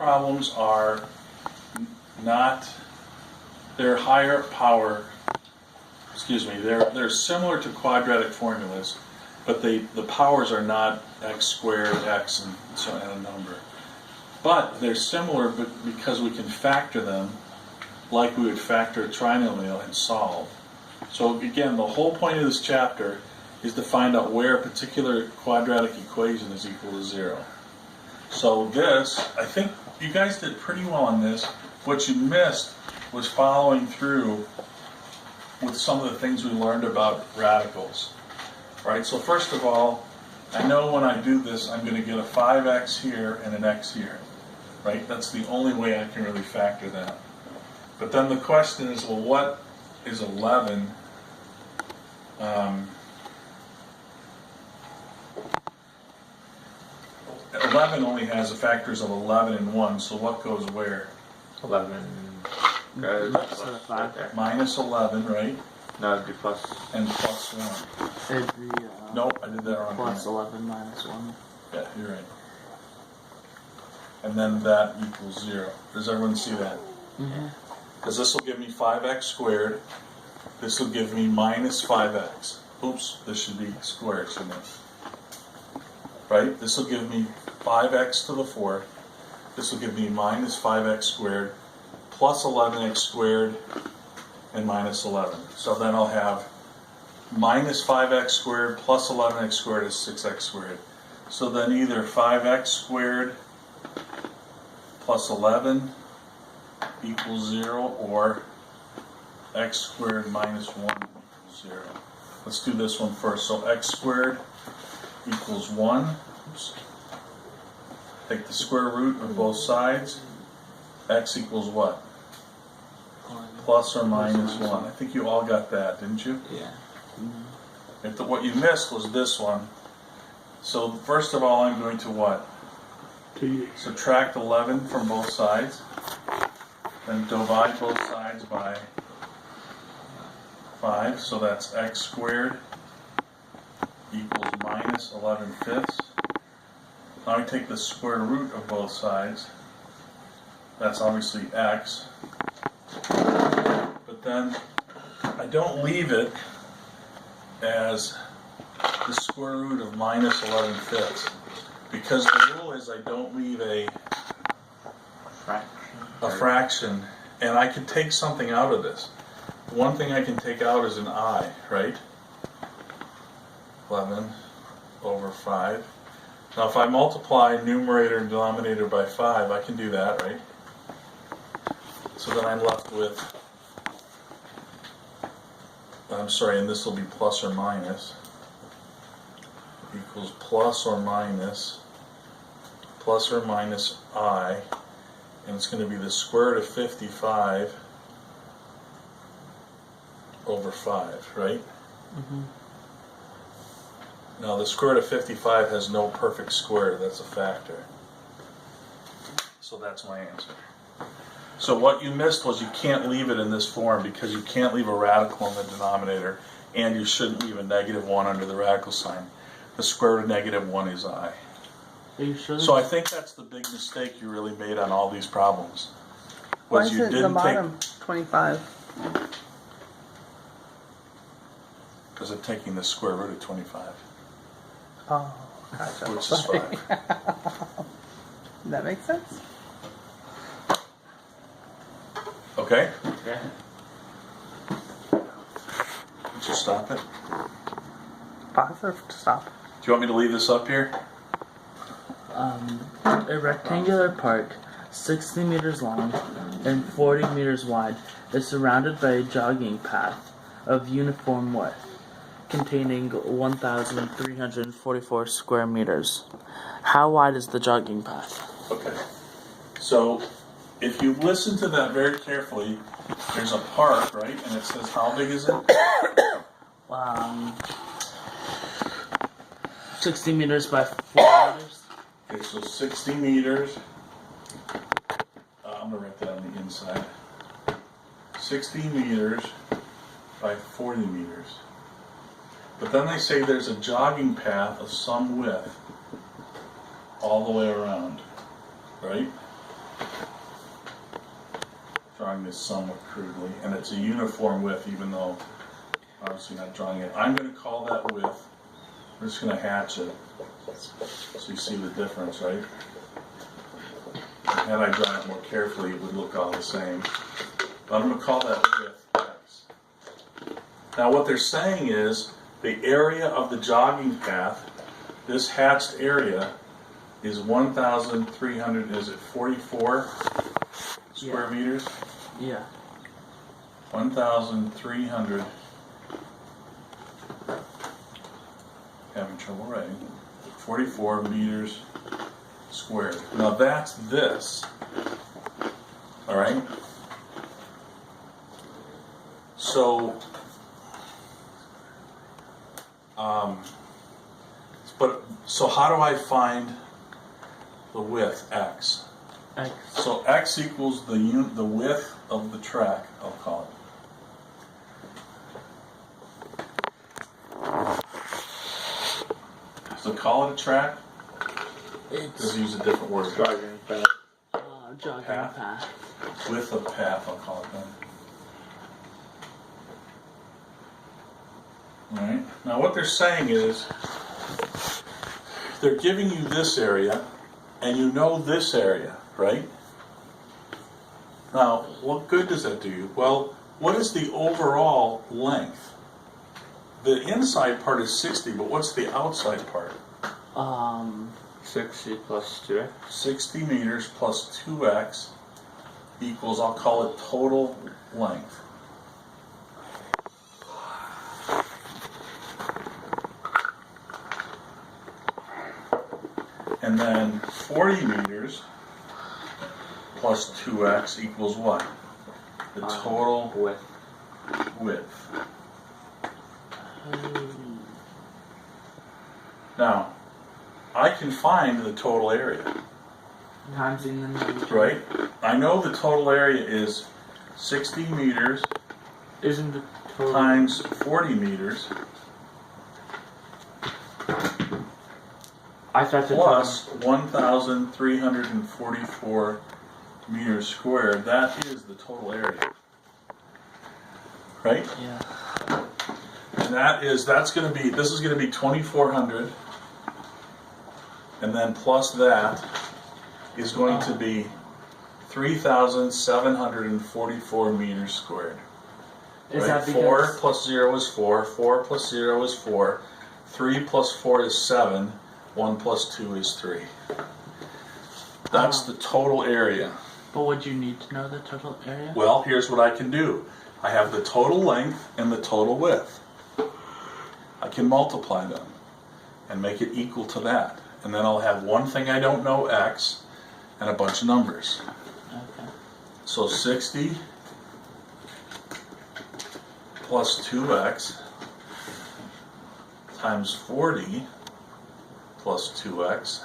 problems are not, they're higher power, they're similar to quadratic formulas, but the powers are not x squared, x, and so on, and a number. But they're similar because we can factor them like we would factor a trinomial and solve. So again, the whole point of this chapter is to find out where a particular quadratic equation is equal to 0. So this, I think you guys did pretty well on this. What you missed was following through with some of the things we learned about radicals. Right? So first of all, I know when I do this, I'm going to get a 5x here and an x here. Right? That's the only way I can really factor that. But then the question is, well, what is 11? 11 only has the factors of 11 and 1, so what goes where? 11 goes right there. Minus 11, right? No, it'd be plus. And plus 1. It'd be, Nope, I did that wrong. Plus 11 minus 1. Yeah, you're right. And then that equals 0. Does everyone see that? Mm-hmm. Because this will give me 5x squared. This will give me minus 5x. Oops, this should be squared, shouldn't it? Right? This will give me 5x to the 4th. This will give me minus 5x squared plus 11x squared and minus 11. So then I'll have minus 5x squared plus 11x squared is 6x squared. So then either 5x squared plus 11 equals 0 or x squared minus 1 equals 0. Let's do this one first. So x squared equals 1. Oops. Take the square root of both sides. X equals what? Plus or minus 1. I think you all got that, didn't you? Yeah. Mm-hmm. What you missed was this one. So first of all, I'm going to what? Subtract 11 from both sides. Then divide both sides by 5. So that's x squared equals minus 11 fifths. Now I take the square root of both sides. That's obviously x. But then I don't leave it as the square root of minus 11 fifths. Because the rule is I don't leave a fraction. And I can take something out of this. One thing I can take out is an I, right? 11 over 5. Now if I multiply numerator and denominator by 5, I can do that, right? So then I'm left with, and this will be plus or minus, equals plus or minus I, and it's going to be the square root of 55 over 5, right? Mm-hmm. Now the square root of 55 has no perfect square, that's a factor. So that's my answer. So what you missed was you can't leave it in this form because you can't leave a radical in the denominator, and you shouldn't leave a negative 1 under the radical sign. The square root of negative 1 is I. Are you sure? So I think that's the big mistake you really made on all these problems. Why is it the bottom 25? Because I'm taking the square root of 25. Oh, gotcha. Which is 5. That makes sense. Okay? Okay. Just stop it. Pause or stop? Do you want me to leave this up here? A rectangular park, 60 meters long and 40 meters wide, is surrounded by a jogging path of uniform width, containing 1,344 square meters. How wide is the jogging path? Okay. So, if you listen to that very carefully, there's a park, right? And it says how big is it? 60 meters by 4 meters. Okay, so 60 meters. I'm going to write that on the inside. 60 meters by 40 meters. But then they say there's a jogging path of some width all the way around, right? drawing this somewhat crudely, and it's a uniform width, even though obviously not drawing it. I'm going to call that width. We're just going to hatch it so you see the difference, right? Had I drawn it more carefully, it would look all the same. But I'm going to call that width x. Now what they're saying is the area of the jogging path, this hatched area, is 1,300, is it 44 square meters? Yeah. 1,300, having trouble writing, 44 meters squared. Now that's this, all right? So, so how do I find the width, x? X. So x equals the width of the track, I'll call it. So call it a track? It's Just use a different word. Jogging path. jogging Path. path. Width of path, I'll call it then. Alright, now what they're saying is, they're giving you this area, and you know this area, right? Now, what good does that do you? Well, what is the overall length? The inside part is 60, but what's the outside part? 60 plus 2x. 60 meters plus 2x equals, I'll call it total length. And then 40 meters plus 2x equals what? The total width. Now, I can find the total area, Times in the number. right? I know the total area is 60 meters Isn't the total times 40 meters I thought the plus 1,344 meters squared. That is the total area, right? total. Yeah. And that's going to be, this is going to be 2,400, and then plus that is going to be 3,744 meters squared. Is Right? that because 4 plus 0 is 4, 4 plus 0 is 4, 3 plus 4 is 7, 1 plus 2 is 3. That's the total area. But would you need to know the total area? Well, here's what I can do. I have the total length and the total width. I can multiply them and make it equal to that. And then I'll have one thing I don't know, x, and a bunch of numbers. Okay. So 60 plus 2x times 40 plus 2x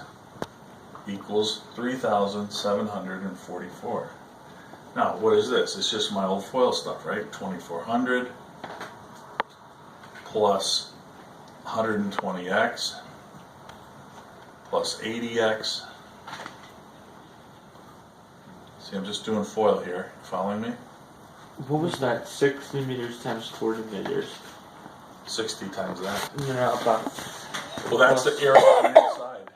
equals 3,744. Now, what is this? It's just my old FOIL stuff, right? 2,400 plus 120x plus 80x. See, I'm just doing FOIL here. Following me? What was that? That 60 meters times 40 meters. 60 times that. No, about Well, that's the area on the inside.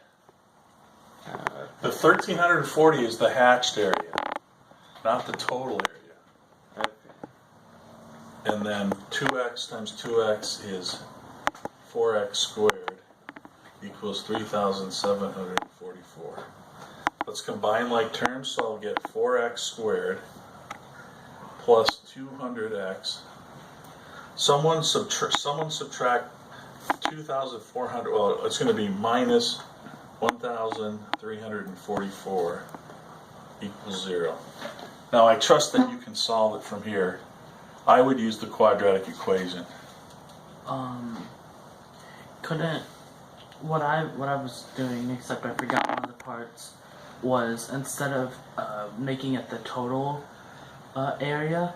The 1,340 is the hatched area, not the total area. Okay. And then 2x times 2x is 4x squared equals 3,744. Let's combine like terms, so I'll get 4x squared plus 200x. Someone subtract 2,400, well, it's going to be minus 1,344 equals 0. Now, I trust that you can solve it from here. I would use the quadratic equation. couldn't what I was doing, except I forgot one of the parts, was instead of making it the total area,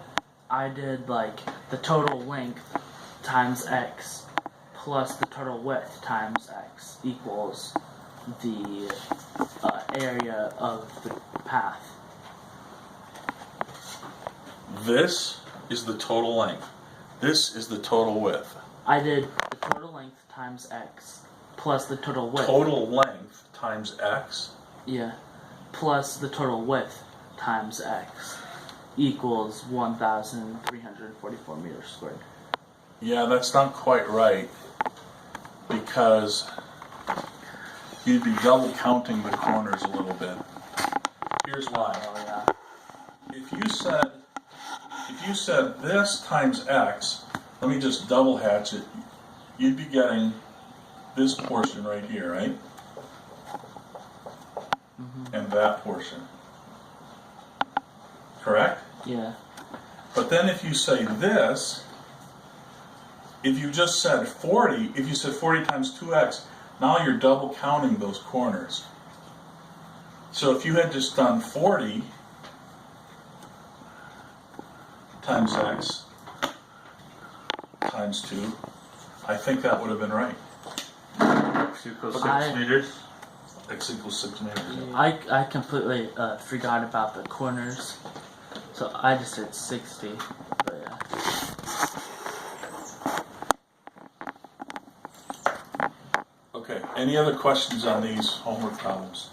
I did like the total length times x plus the total width times x equals the area of the path. this is the total length. This is the total width. I did the total length times x plus the total width. Total length times x. Yeah. Plus the total width times x equals 1,344 meters squared. Yeah, that's not quite right, because you'd be double counting the corners a little bit. Here's why. Oh yeah. If you said this times x, let me just double hatch it, you'd be getting this portion right here, right? And that portion. Correct? Yeah. But then if you say this, if you just said 40, if you said 40 times 2x, now you're double counting those corners. So if you had just done 40 times x times 2, I think that would have been right. X equals But 6 meters. X equals 6 meters. I completely forgot about the corners, so I just said 60. But yeah. Okay, any other questions on these homework problems?